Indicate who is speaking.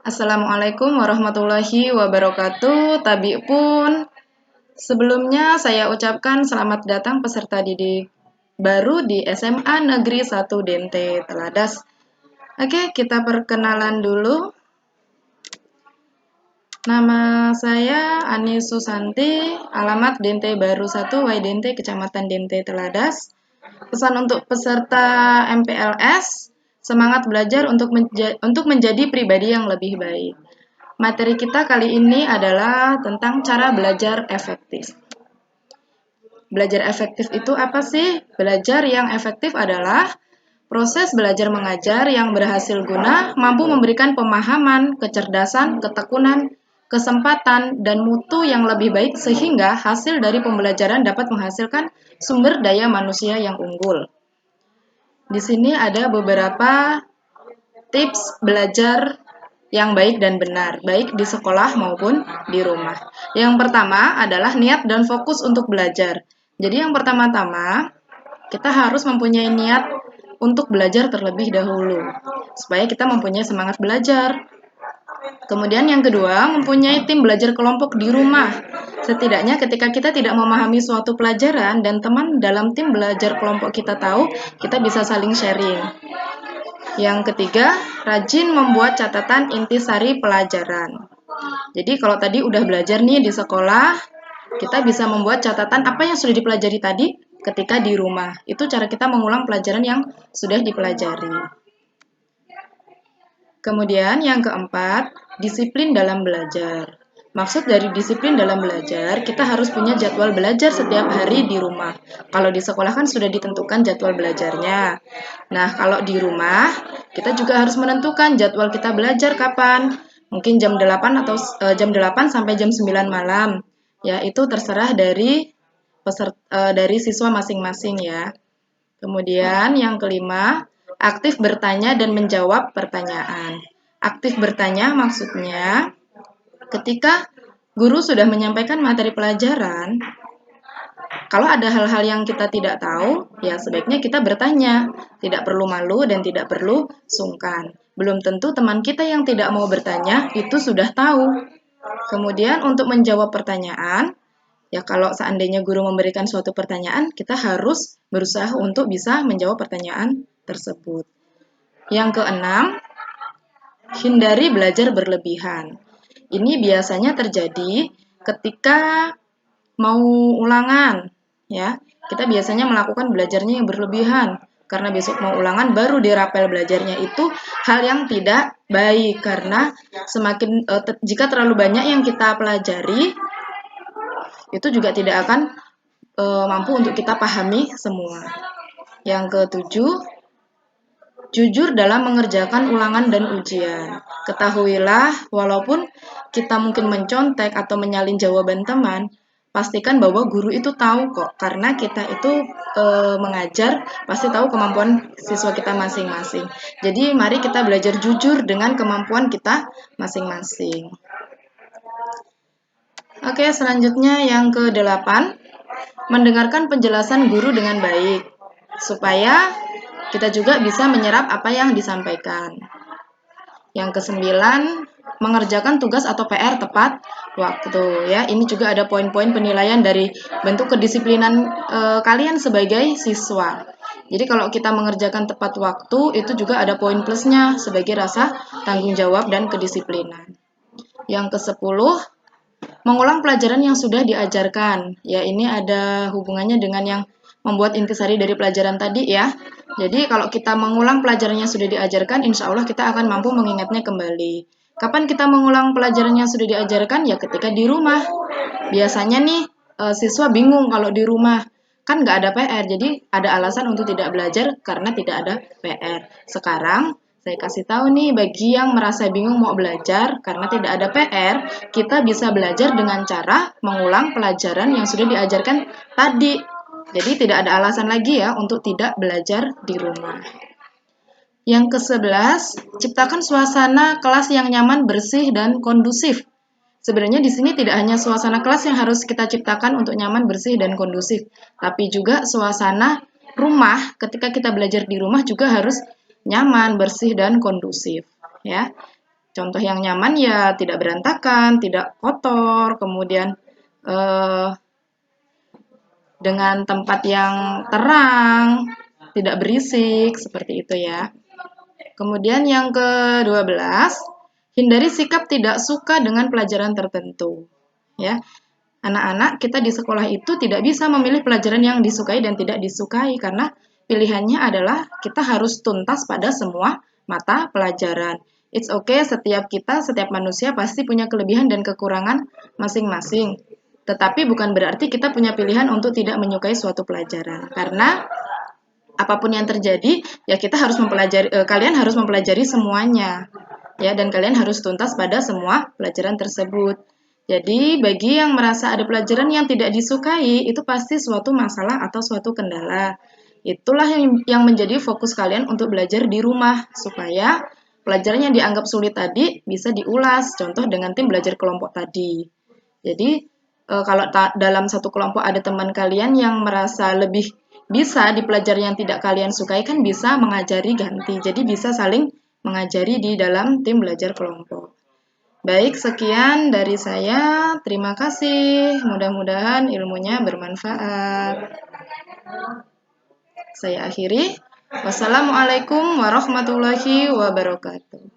Speaker 1: Assalamualaikum warahmatullahi wabarakatuh. Tabi pun sebelumnya saya ucapkan selamat datang peserta didik baru di SMA Negeri 1 Dente Teladas. Oke, kita perkenalan dulu. Nama saya Ani Susanti, alamat Dente Baru 1 Y Dente, Kecamatan Dente Teladas. Pesan untuk peserta MPLS, semangat belajar untuk menjadi pribadi yang lebih baik. Materi kita kali ini adalah tentang cara belajar efektif. Belajar efektif itu apa sih? Belajar yang efektif adalah proses belajar mengajar yang berhasil guna, mampu memberikan pemahaman, kecerdasan, ketekunan, kesempatan, dan mutu yang lebih baik sehingga hasil dari pembelajaran dapat menghasilkan sumber daya manusia yang unggul. Di sini ada beberapa tips belajar yang baik dan benar, baik di sekolah maupun di rumah. Yang pertama adalah niat dan fokus untuk belajar. Jadi yang pertama-tama, kita harus mempunyai niat untuk belajar terlebih dahulu, supaya kita mempunyai semangat belajar. Kemudian yang kedua, mempunyai tim belajar kelompok di rumah. Setidaknya ketika kita tidak memahami suatu pelajaran dan teman dalam tim belajar kelompok kita tahu, kita bisa saling sharing. Yang ketiga, rajin membuat catatan intisari pelajaran. Jadi kalau tadi udah belajar nih di sekolah, kita bisa membuat catatan apa yang sudah dipelajari tadi ketika di rumah. Itu cara kita mengulang pelajaran yang sudah dipelajari. Kemudian yang keempat, disiplin dalam belajar. Maksud dari disiplin dalam belajar, kita harus punya jadwal belajar setiap hari di rumah. Kalau di sekolah kan sudah ditentukan jadwal belajarnya. Nah, kalau di rumah, kita juga harus menentukan jadwal kita belajar kapan. Mungkin jam 8 atau jam 8 sampai jam 9 malam. Ya, itu terserah dari dari siswa masing-masing ya. Kemudian yang kelima, aktif bertanya dan menjawab pertanyaan. Aktif bertanya maksudnya ketika guru sudah menyampaikan materi pelajaran, kalau ada hal-hal yang kita tidak tahu, ya sebaiknya kita bertanya. Tidak perlu malu dan tidak perlu sungkan. Belum tentu teman kita yang tidak mau bertanya itu sudah tahu. Kemudian untuk menjawab pertanyaan, ya kalau seandainya guru memberikan suatu pertanyaan, kita harus berusaha untuk bisa menjawab pertanyaan tersebut. Yang keenam, hindari belajar berlebihan. Ini biasanya terjadi ketika mau ulangan, ya. Kita biasanya melakukan belajarnya yang berlebihan karena besok mau ulangan baru dirapel belajarnya, itu hal yang tidak baik karena semakin jika terlalu banyak yang kita pelajari itu juga tidak akan mampu untuk kita pahami semua. Yang ketujuh, jujur dalam mengerjakan ulangan dan ujian. Ketahuilah, walaupun kita mungkin mencontek atau menyalin jawaban teman, pastikan bahwa guru itu tahu kok, karena kita itu mengajar, pasti tahu kemampuan siswa kita masing-masing. Jadi mari kita belajar jujur dengan kemampuan kita masing-masing. Oke, selanjutnya yang ke-8, mendengarkan penjelasan guru dengan baik, supaya kita juga bisa menyerap apa yang disampaikan. Yang ke-9, mengerjakan tugas atau PR tepat waktu. Ya, ini juga ada poin-poin penilaian dari bentuk kedisiplinan kalian sebagai siswa. Jadi kalau kita mengerjakan tepat waktu, itu juga ada poin plusnya sebagai rasa tanggung jawab dan kedisiplinan. Yang ke-10, mengulang pelajaran yang sudah diajarkan. Ya, ini ada hubungannya dengan yang membuat intisari dari pelajaran tadi ya. Jadi kalau kita mengulang pelajaran yang sudah diajarkan, insya Allah kita akan mampu mengingatnya kembali. Kapan kita mengulang pelajaran yang sudah diajarkan? Ya ketika di rumah. Biasanya nih siswa bingung kalau di rumah. Kan nggak ada PR, jadi ada alasan untuk tidak belajar karena tidak ada PR. Sekarang saya kasih tahu nih bagi yang merasa bingung mau belajar karena tidak ada PR, kita bisa belajar dengan cara mengulang pelajaran yang sudah diajarkan tadi. Jadi tidak ada alasan lagi ya untuk tidak belajar di rumah. Yang ke-11, ciptakan suasana kelas yang nyaman, bersih, dan kondusif. Sebenarnya di sini tidak hanya suasana kelas yang harus kita ciptakan untuk nyaman, bersih, dan kondusif, tapi juga suasana rumah ketika kita belajar di rumah juga harus nyaman, bersih, dan kondusif. Ya, Contoh yang nyaman ya tidak berantakan, tidak kotor, kemudian eh, dengan tempat yang terang, tidak berisik, seperti itu ya. Kemudian yang ke-12, hindari sikap tidak suka dengan pelajaran tertentu. Ya, anak-anak kita di sekolah itu tidak bisa memilih pelajaran yang disukai dan tidak disukai karena pilihannya adalah kita harus tuntas pada semua mata pelajaran. It's okay, setiap manusia pasti punya kelebihan dan kekurangan masing-masing. Tetapi bukan berarti kita punya pilihan untuk tidak menyukai suatu pelajaran. Karena apapun yang terjadi, ya kita harus mempelajari, kalian harus mempelajari semuanya. Ya, dan kalian harus tuntas pada semua pelajaran tersebut. Jadi, bagi yang merasa ada pelajaran yang tidak disukai, itu pasti suatu masalah atau suatu kendala. Itulah yang menjadi fokus kalian untuk belajar di rumah, supaya pelajaran yang dianggap sulit tadi bisa diulas, contoh dengan tim belajar kelompok tadi. Jadi, kalau dalam satu kelompok ada teman kalian yang merasa lebih bisa di pelajaran yang tidak kalian sukai, kan bisa mengajari ganti. Jadi, bisa saling mengajari di dalam tim belajar kelompok. Baik, sekian dari saya. Terima kasih. Mudah-mudahan ilmunya bermanfaat. Saya akhiri. Wassalamualaikum warahmatullahi wabarakatuh.